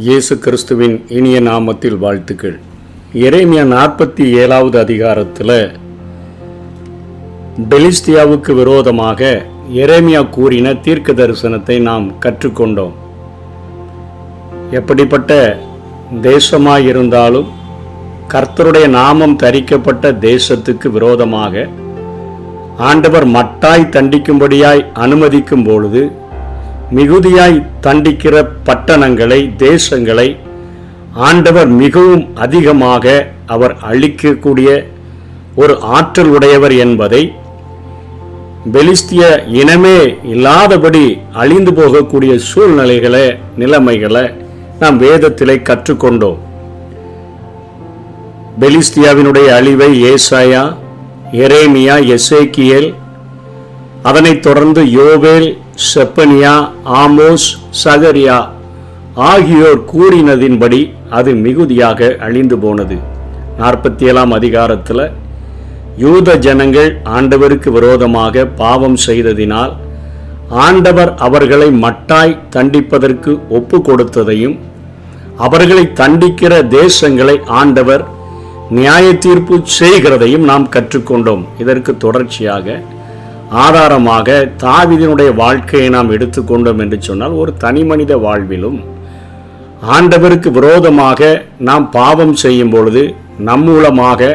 இயேசு கிறிஸ்துவின் இனிய நாமத்தில் வாழ்த்துக்கள். எரேமியா 47வது அதிகாரத்தில் பெலிஸ்தியாவுக்கு விரோதமாக எரேமியா கூறின தீர்க்க தரிசனத்தை நாம் கற்றுக்கொண்டோம். எப்படிப்பட்ட தேசமாயிருந்தாலும் கர்த்தருடைய நாமம் தரிக்கப்பட்ட தேசத்துக்கு விரோதமாக ஆண்டவர் மட்டாய் தண்டிக்கும்படியாய் அனுமதிக்கும் பொழுது மிகுதியாய் தண்டிக்கிற பட்டணங்களை, தேசங்களை ஆண்டவர் மிகவும் அதிகமாக அவர் அழிக்கக்கூடிய ஒரு ஆற்றல் உடையவர் என்பதை, பெலிஸ்திய இனமே இல்லாதபடி அழிந்து போகக்கூடிய சூழ்நிலைகளை, நிலைமைகளை நாம் வேதத்திலே கற்றுக்கொண்டோம். பெலிஸ்தியாவினுடைய அழிவை ஏசாயா, எரேமியா, எசேக்கியேல், அதனைத் தொடர்ந்து யோவேல், செப்பனியா, ஆமோஸ், சகரியா ஆகியோர் கூறினதின்படி அது மிகுதியாக அழிந்து போனது. 47ஆம் அதிகாரத்தில் யூத ஜனங்கள் ஆண்டவருக்கு விரோதமாக பாவம் செய்ததினால் ஆண்டவர் அவர்களை மட்டாய் தண்டிப்பதற்கு ஒப்பு கொடுத்ததையும், அவர்களை தண்டிக்கிற தேசங்களை ஆண்டவர் நியாய தீர்ப்பு செய்கிறதையும் நாம் கற்றுக்கொண்டோம். இதற்கு தொடர்ச்சியாக ஆதாரமாக தாவீதினுடைய வாழ்க்கையை நாம் எடுத்துக்கொண்டோம் என்று சொன்னால், ஒரு தனி மனித வாழ்விலும் ஆண்டவருக்கு விரோதமாக நாம் பாவம் செய்யும் பொழுது, நம் மூலமாக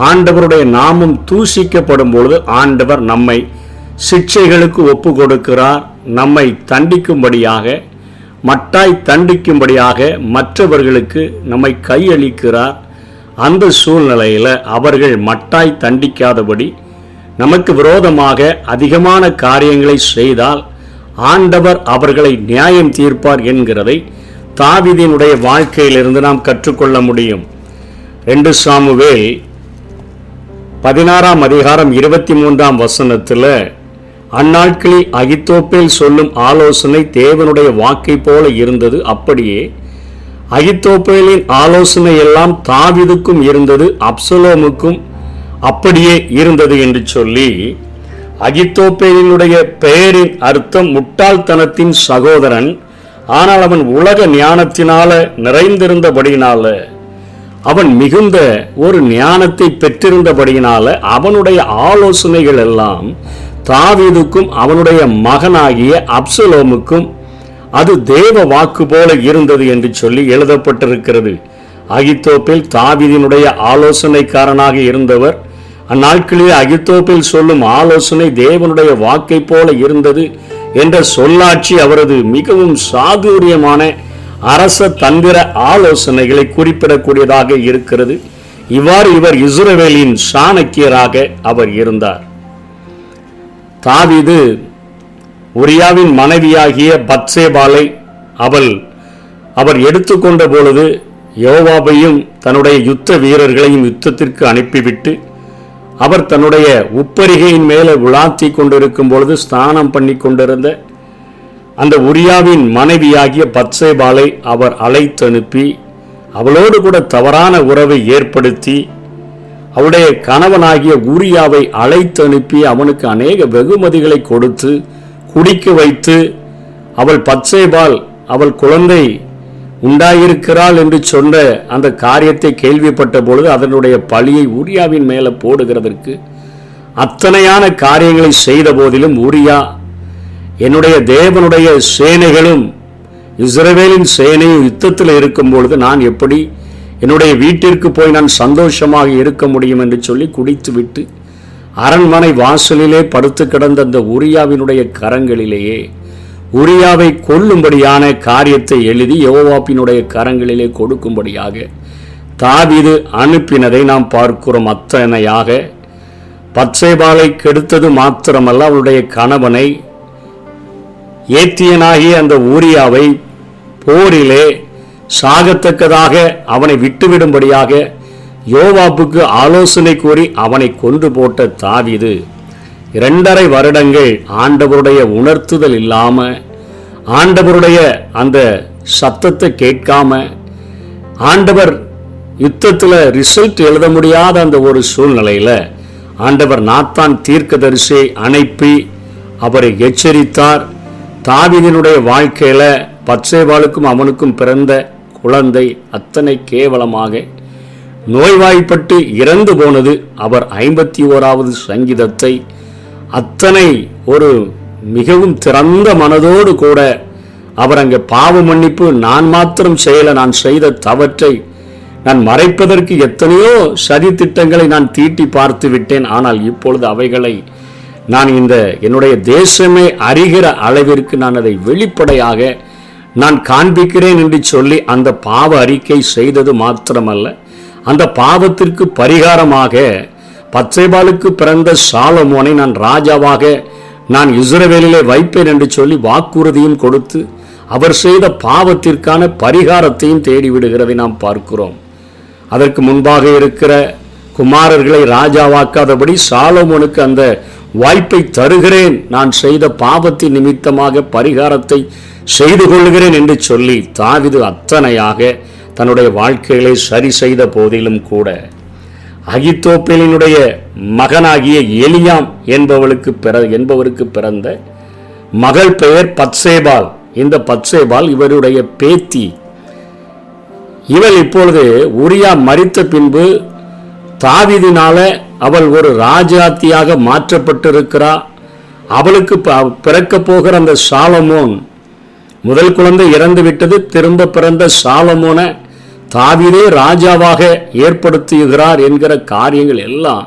ஆண்டவருடைய நாமம் தூஷிக்கப்படும் பொழுது ஆண்டவர் நம்மை சிக்ஷைகளுக்கு ஒப்பு கொடுக்கிறார். நம்மை தண்டிக்கும்படியாக, மட்டாய் தண்டிக்கும்படியாக மற்றவர்களுக்கு நம்மை கையளிக்கிறார். அந்த சூழ்நிலையில் அவர்கள் மட்டாய் தண்டிக்காதபடி நமக்கு விரோதமாக அதிகமான காரியங்களை செய்தால் ஆண்டவர் அவர்களை நியாயம் தீர்ப்பார் என்கிறதை தாவீதினுடைய வாழ்க்கையிலிருந்து நாம் கற்றுக்கொள்ள முடியும். 2 சாமுவேல் 16ஆம் அதிகாரம் 23ஆம் வசனத்தில், அந்நாட்களில் அகித்தோப்பேல் சொல்லும் ஆலோசனை தேவனுடைய வாக்கை போல இருந்தது, அப்படியே அகித்தோப்பேலின் ஆலோசனை எல்லாம் தாவீதுக்கும் இருந்தது, அப்சலோமுக்கும் அப்படியே இருந்தது என்று சொல்லி, அகித்தோப்பேலினுடைய பெயரின் அர்த்தம் முட்டாள்தனத்தின் சகோதரன், ஆனால் அவன் உலக ஞானத்தினால நிறைந்திருந்தபடியினால, அவன் மிகுந்த ஒரு ஞானத்தை பெற்றிருந்தபடியினால அவனுடைய ஆலோசனைகள் எல்லாம் தாவீதுக்கும் அவனுடைய மகனாகிய அப்சலோமுக்கும் அது தேவ வாக்கு போல இருந்தது என்று சொல்லி எழுதப்பட்டிருக்கிறது. அகித்தோப்பேல் தாவீதினுடைய ஆலோசனைக்காரனாக இருந்தவர். அந்நாட்களில் அகித்தோப்பேல் சொல்லும் ஆலோசனை தேவனுடைய வாக்கை போல இருந்தது என்ற சொல்லாட்சி அவரது மிகவும் சாதுரியமான அரச தந்திர ஆலோசனைகளை குறிப்பிடக்கூடியதாக இருக்கிறது. இவ்வாறு இவர் இஸ்ரவேலின் சாணக்கியராக அவர் இருந்தார். தாவீது உரியாவின் மனைவியாகிய பத்சேபாலை அவர் எடுத்துக்கொண்ட பொழுது யோவாபையும் தன்னுடைய யுத்த வீரர்களையும் யுத்தத்திற்கு அனுப்பிவிட்டு, அவர் தன்னுடைய உப்பரிகையின் மேலே விளாத்தி கொண்டிருக்கும் பொழுது ஸ்நானம் பண்ணி கொண்டிருந்த அந்த உரியாவின் மனைவியாகிய பத்சேபாலை அவர் அழைத்தனுப்பி அவளோடு கூட தவறான உறவை ஏற்படுத்தி, அவருடைய கணவனாகிய உரியாவை அழைத்தனுப்பி அவனுக்கு அநேக வெகுமதிகளை கொடுத்து குடிக்க வைத்து, அவள் பத்சேபால் அவள் குழந்தை உண்டாயிருக்கிறாள் என்று சொன்ன அந்த காரியத்தை கேள்விப்பட்ட பொழுது அதனுடைய பழியை உரியாவின் மேலே போடுகிறதற்கு அத்தனையான காரியங்களை செய்த போதிலும், உரியா என்னுடைய தேவனுடைய சேனைகளும் இஸ்ரவேலின் சேனையும் யுத்தத்தில் இருக்கும் பொழுது நான் எப்படி என்னுடைய வீட்டிற்கு போய் நான் சந்தோஷமாக இருக்க முடியும் என்று சொல்லி குடித்துவிட்டு அரண்மனை வாசலிலே படுத்து கிடந்த அந்த உரியாவினுடைய கரங்களிலேயே உரியாவை கொல்லும்படியான காரியத்தை எழுதி யோவாபினுடைய கரங்களிலே கொடுக்கும்படியாக தாவீது அனுப்பினதை நாம் பார்க்கிறோம். அத்தனையாக பத்சேபாலை கெடுத்தது மாத்திரமல்ல, அவளுடைய கணவனை ஏத்தியனாகிய அந்த ஊரியாவை போரிலே சாகத்தக்கதாக அவனை விட்டுவிடும்படியாக யோவாப்புக்கு ஆலோசனை கூறி அவனை கொன்று போட்ட தாவீது 2.5 வருடங்கள் ஆண்டவருடைய உணர்த்துதல் இல்லாம, ஆண்டவருடைய அந்த சத்தத்தை கேட்காம, ஆண்டவர் யுத்தத்தில் ரிசல்ட் எழுத முடியாத அந்த ஒரு சூழ்நிலையில் ஆண்டவர் நாத்தான் தீர்க்கதரிசியை அனுப்பி அவரை எச்சரித்தார். தாவீதினுடைய வாழ்க்கையில் பத்சேபாளுக்கும் அவனுக்கும் பிறந்த குழந்தை அத்தனை கேவலமாக நோய்வாய்ப்பட்டு இறந்து போனது. அவர் 51வது சங்கீதத்தை அத்தனை ஒரு மிகவும் திறந்த மனதோடு கூட அவர் அங்கே பாவ மன்னிப்பு, நான் மாத்திரம் செய்யல, நான் செய்த தவற்றை நான் மறைப்பதற்கு எத்தனையோ சதி திட்டங்களை நான் தீட்டி பார்த்து விட்டேன். ஆனால் இப்பொழுது அவைகளை நான் இந்த என்னுடைய தேசமே அறிகிற அளவிற்கு நான் அதை வெளிப்படையாக நான் காண்பிக்கிறேன் என்று சொல்லி அந்த பாவ அறிக்கை செய்தது மாத்திரமல்ல, அந்த பாவத்திற்கு பரிகாரமாக பத்சேபாளுக்கு பிறந்த சாலமோனை நான் ராஜாவாக நான் இஸ்ரவேலிலே வைப்பேன் என்று சொல்லி வாக்குறுதியும் கொடுத்து அவர் செய்த பாவத்திற்கான பரிகாரத்தையும் தேடிவிடுகிறதை நாம் பார்க்கிறோம். அதற்கு முன்பாக இருக்கிற குமாரர்களை ராஜாவாக்காதபடி சாலமோனுக்கு அந்த வாய்ப்பை தருகிறேன், நான் செய்த பாவத்தின் நிமித்தமாக பரிகாரத்தை செய்து கொள்கிறேன் என்று சொல்லி தாவீது அத்தனையாக தன்னுடைய வாழ்க்கைகளை சரி செய்த போதிலும் கூட அகித்தோப்பேலினுடைய மகனாகிய எலியாம் என்பவருக்கு பிறந்த மகள் பெயர் பத்சேபாள். இந்த பத்சேபாள் இவருடைய பேத்தி. இவள் இப்பொழுது உரியா மரித்த பின்பு தாவீதினால அவள் ஒரு ராஜாத்தியாக மாற்றப்பட்டிருக்கிறார். அவளுக்கு பிறக்க போகிற அந்த சாலமோன், முதல் குழந்தை இறந்து விட்டது, திரும்ப பிறந்த சாலமோனை தாவீதே ராஜாவாக ஏற்படுத்துகிறார் என்கிற காரியங்கள் எல்லாம்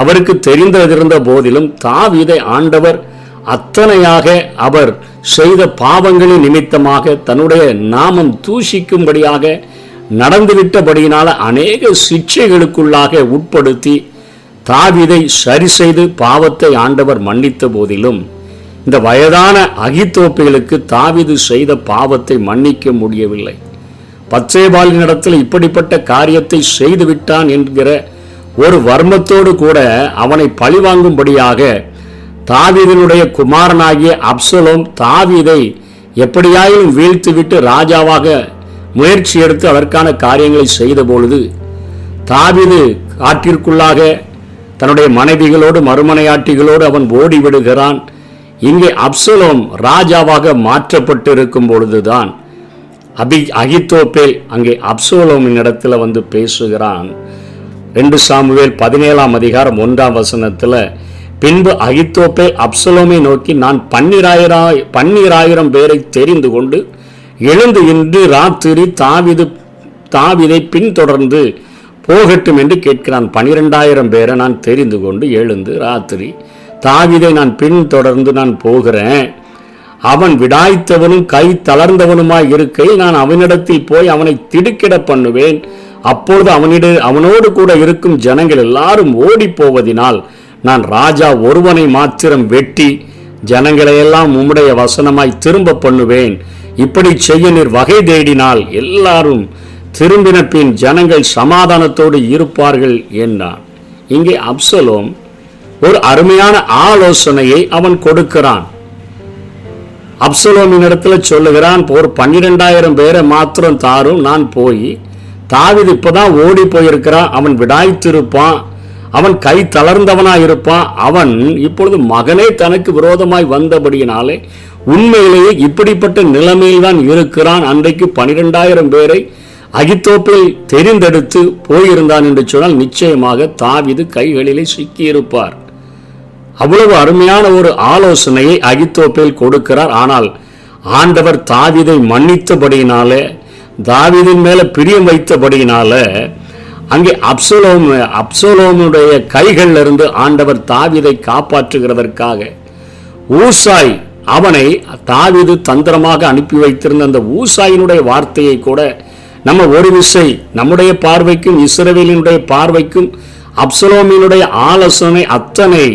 அவருக்கு தெரிந்திருந்த போதிலும் தாவீதை ஆண்டவர் அத்தனையாக அவர் செய்த பாவங்களின் நிமித்தமாக தன்னுடைய நாமம் தூஷிக்கும்படியாக நடந்துவிட்டபடியினால அநேக சிக்ஷைகளுக்குள்ளாக உட்படுத்தி தாவீதை சரி செய்து பாவத்தை ஆண்டவர் மன்னித்த போதிலும் இந்த வயதான அகித்தோப்பேலுக்கு தாவீது செய்த பாவத்தை மன்னிக்க முடியவில்லை. பத்சேபாளின் இடத்தில் இப்படிப்பட்ட காரியத்தை செய்து விட்டான் என்கிற ஒரு வர்மத்தோடு கூட அவனை பழிவாங்கும்படியாக தாவீதினுடைய குமாரனாகிய அப்சலோம் தாவீதை எப்படியாயிலும் வீழ்த்துவிட்டு ராஜாவாக முயற்சி எடுத்து அதற்கான காரியங்களை செய்த பொழுது தாவீது காட்டிற்குள்ளாக தன்னுடைய மனைவிகளோடு மறுமனையாட்டிகளோடு அவன் ஓடிவிடுகிறான். இங்கே அப்சலோம் ராஜாவாக மாற்றப்பட்டிருக்கும் பொழுதுதான் அகித்தோப்பேல் அங்கே அப்சலோமின் இடத்துல வந்து பேசுகிறான். 2 சாமுவேல் 17ஆம் அதிகாரம் 1ஆம் வசனத்துல, பின்பு அகித்தோப்பேல் அப்சலோமை நோக்கி, நான் 12000 பேரை தெரிந்து கொண்டு எழுந்து இன்று ராத்திரி தாவீதை பின்தொடர்ந்து போகட்டும் என்று கேட்கிறான். 12000 பேரை நான் தெரிந்து கொண்டு எழுந்து ராத்திரி தாவீதை நான் பின்தொடர்ந்து நான் போகிறேன். அவன் விடாய்த்தவனும் கை தளர்ந்தவனுமாய் இருக்கையில் நான் அவனிடத்தில் போய் அவனை திடுக்கிட பண்ணுவேன். அப்பொழுது அவனோடு கூட இருக்கும் ஜனங்கள் எல்லாரும் ஓடி போவதினால் நான் ராஜா ஒருவனை மாத்திரம் வெட்டி ஜனங்களையெல்லாம் உம்முடைய வசனமாய் திரும்ப பண்ணுவேன். இப்படி செய்ய நீர் வகை தேடினால் எல்லாரும் திரும்பின பின் ஜனங்கள் சமாதானத்தோடு இருப்பார்கள் என்றான். இங்கே அப்சலோம் ஒரு அருமையான ஆலோசனையை அவன் கொடுக்கிறான். அப்சலோமின் இடத்துல சொல்லுகிறான், ஒரு 12000 பேரை மாத்திரம் தாரும், நான் போய் தாவீது இப்பதான் ஓடி போயிருக்கிறான், அவன் விடாய்த்திருப்பான், அவன் கை தளர்ந்தவனா இருப்பான், அவன் இப்பொழுது மகனே தனக்கு விரோதமாய் வந்தபடியினாலே உண்மையிலேயே இப்படிப்பட்ட நிலைமையில் தான் இருக்கிறான். அன்றைக்கு 12000 பேரை அகித்தோப்பேல் தெரிந்தெடுத்து போயிருந்தான் என்று சொன்னால் நிச்சயமாக தாவீது கைகளிலே சிக்கியிருப்பார். அவ்வளவு அருமையான ஒரு ஆலோசனையை அகித்தோப்பேல் கொடுக்கிறார். ஆனால் ஆண்டவர் தாவீதை மன்னித்தபடியினால, தாவீதின் மேல பிரியம் வைத்தபடியினால அங்கே அப்சலோமுடைய கைகளில் இருந்து ஆண்டவர் தாவீதை காப்பாற்றுகிறதற்காக ஊசாய், அவனை தாவீது தந்திரமாக அனுப்பி வைத்திருந்த அந்த ஊசாயினுடைய வார்த்தையை கூட நம்ம ஒரு விசை நம்முடைய பார்வைக்கும் இஸ்ரவேலினுடைய பார்வைக்கும் அப்சலோமினுடைய ஆலோசனை அத்தனை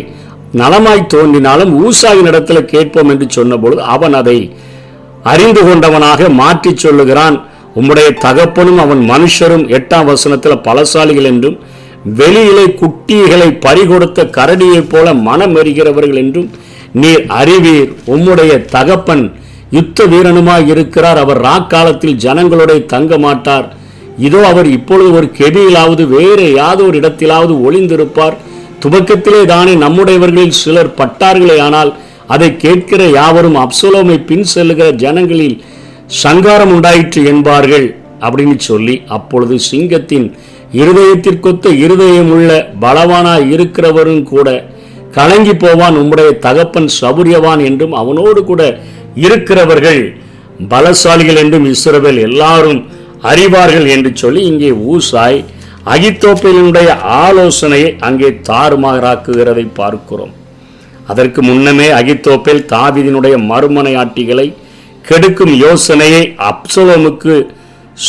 நலமாய் தோன்றினாலும் ஊசாயின் இடத்துல கேட்போம் என்று சொன்னபொழுது அவன் அதை அறிந்து கொண்டவனாக மாற்றி சொல்லுகிறான். உம்முடைய தகப்பனும் அவன் மனுஷரும் 8ஆம் வசனத்தில் பலசாலிகள் என்றும் வெளியிலே குட்டிகளை பறிகொடுத்த கரடியைப் போல மனம் எறிகிறவர்கள் என்றும் நீர் அறிவீர். உம்முடைய தகப்பன் யுத்த வீரனுமாய் இருக்கிறார், அவர் ராக்காலத்தில் ஜனங்களுடைய தங்க மாட்டார். இதோ அவர் இப்பொழுது ஒரு கெபியிலாவது வேறு யாதொரு இடத்திலாவது ஒளிந்திருப்பார். துவக்கத்திலே தானே நம்முடையவர்களில் சிலர் பட்டார்களே, ஆனால் அதை கேட்கிற யாவரும் அப்சலோமை பின் செல்லுகிற ஜனங்களில் சங்காரம் உண்டாயிற்று என்பார்கள் அப்படின்னு சொல்லி, அப்பொழுது சிங்கத்தின் இருதயத்திற்கொத்த இருதயமுள்ள பலவானாய் இருக்கிறவரும் கூட கலங்கி போவான், உம்முடைய தகப்பன் சபுரியவான் என்றும் அவனோடு கூட இருக்கிறவர்கள் பலசாலிகள் என்றும் இஸ்ரவேல் எல்லாரும் அறிவார்கள் என்று சொல்லி இங்கே ஊசாய் அகித்தோப்பேலினுடைய ஆலோசனையை அங்கே தாறுமாறாக்குகிறதை பார்க்கிறோம். அதற்கு முன்னமே அகித்தோப்பேல் தாவீதினுடைய மறுமனையாட்டிகளை கெடுக்கும் யோசனையை அப்சலோமுக்கு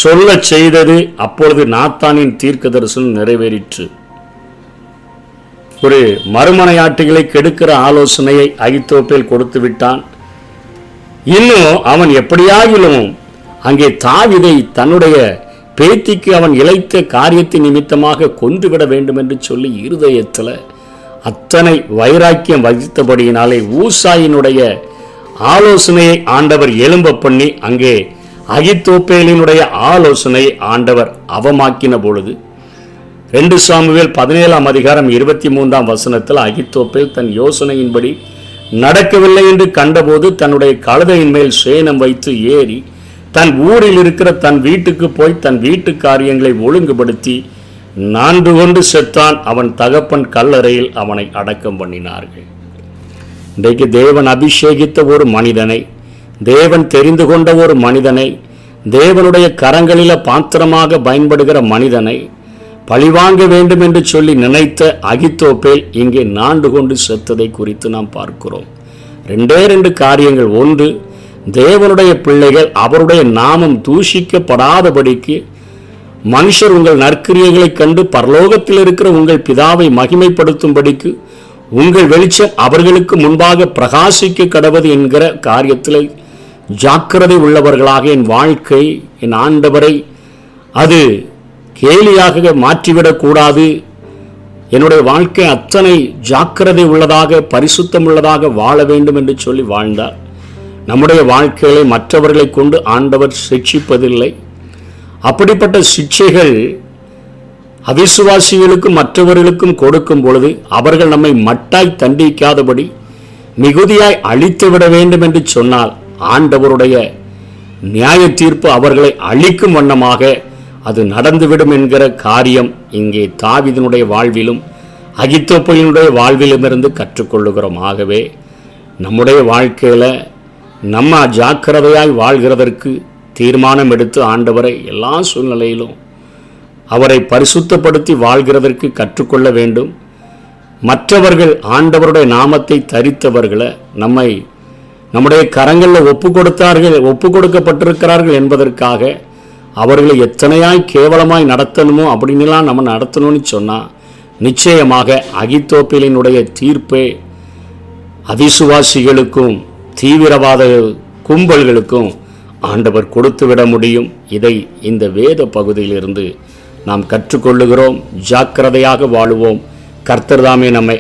சொல்ல செய்தது. அப்பொழுது நாத்தானின் தீர்க்க தரிசனம் நிறைவேறிற்று. ஒரு மறுமனையாட்டிகளை கெடுக்கிற ஆலோசனையை அகித்தோப்பேல் கொடுத்து விட்டான். இன்னும் அவன் எப்படியாகிலும் அங்கே தாவீதை தன்னுடைய பேத்திக்கு அவன் இழைத்த காரியத்தின் நிமித்தமாக கொன்றுவிட வேண்டும் என்று சொல்லி இருதயத்தில் அத்தனை வைராக்கியம் வகித்தபடியினாலே ஊசாயினுடைய ஆலோசனையை ஆண்டவர் எழும்ப பண்ணி அங்கே அகித்தோப்பேலினுடைய ஆலோசனையை ஆண்டவர் அவமாக்கின பொழுது 2 சாமுவேல் 17:23 அகித்தோப்பேல் தன் யோசனையின்படி நடக்கவில்லை என்று கண்டபோது தன்னுடைய கழுதையின் மேல் சேணம் வைத்து ஏறி தன் ஊரில் இருக்கிற தன் வீட்டுக்கு போய் தன் வீட்டு காரியங்களை ஒழுங்குபடுத்தி 4 கொண்டு செத்தான். அவன் தகப்பன் கல்லறையில் அவனை அடக்கம் பண்ணினார்கள். இன்றைக்கு தேவன் அபிஷேகித்த ஒரு மனிதனை, தேவன் தெரிந்து கொண்ட ஒரு மனிதனை, தேவனுடைய கரங்களில பாத்திரமாக பயன்படுகிற மனிதனை பழிவாங்க வேண்டும் என்று சொல்லி நினைத்த அகித்தோப்பேல் இங்கே 4 கொண்டு செத்ததை குறித்து நாம் பார்க்கிறோம். 2 காரியங்கள். ஒன்று, தேவனுடைய பிள்ளைகள் அவருடைய நாமம் தூஷிக்கப்படாதபடிக்கு மனுஷர் உங்கள் நற்கிரியைகளை கண்டு பரலோகத்தில் இருக்கிற உங்கள் பிதாவை மகிமைப்படுத்தும்படிக்கு உங்கள் வெளிச்சம் அவர்களுக்கு முன்பாக பிரகாசிக்க கடவது என்கிற காரியத்தில் ஜாக்கிரதை உள்ளவர்களாக என் வாழ்க்கை, என் ஆண்டவரை அது கேலியாக மாற்றிவிடக்கூடாது. என்னுடைய வாழ்க்கை அத்தனை ஜாக்கிரதை உள்ளதாக பரிசுத்தம் உள்ளதாக வாழ வேண்டும் என்று சொல்லி வாழ்ந்தார். நம்முடைய வாழ்க்கைகளை மற்றவர்களை கொண்டு ஆண்டவர் சிக்ஷிப்பதில்லை. அப்படிப்பட்ட சிக்ஷைகள் அவிசுவாசிகளுக்கும் மற்றவர்களுக்கும் கொடுக்கும் பொழுது அவர்கள் நம்மை மட்டாய் தண்டிக்காதபடி மிகுதியாய் அழித்து விட வேண்டும் என்று சொன்னால் ஆண்டவருடைய நியாய தீர்ப்பு அவர்களை அழிக்கும் வண்ணமாக அது நடந்துவிடும் என்கிற காரியம் இங்கே தாவீதினுடைய வாழ்விலும் அகித்தோப்பேலினுடைய வாழ்விலும் இருந்து கற்றுக்கொள்ளுகிறோம். ஆகவே நம்முடைய வாழ்க்கையில் நம்ம ஜாக்கிரதையாய் வாழ்கிறதற்கு தீர்மானம் எடுத்து ஆண்டவரை எல்லா சூழ்நிலையிலும் அவரை பரிசுத்தப்படுத்தி வாழ்கிறதற்கு கற்றுக்கொள்ள வேண்டும். மற்றவர்கள் ஆண்டவருடைய நாமத்தை தரித்தவர்களை நம்முடைய கரங்களில் ஒப்பு கொடுக்கப்பட்டிருக்கிறார்கள் என்பதற்காக அவர்களை எத்தனையாய் கேவலமாய் நடத்தணுமோ அப்படின்லாம் நம்ம நடத்தணும்னு சொன்னால் நிச்சயமாக அகித்தோப்பேலினுடைய தீர்ப்பே அவிசுவாசிகளுக்கும் தீவிரவாத கும்பல்களுக்கும் ஆண்டவர் கொடுத்து விட முடியும். இதை இந்த வேத பகுதியிலிருந்து நாம் கற்றுக்கொள்ளுகிறோம். ஜாக்கிரதையாக வாழுவோம். கர்த்தர் தாமே நம்மை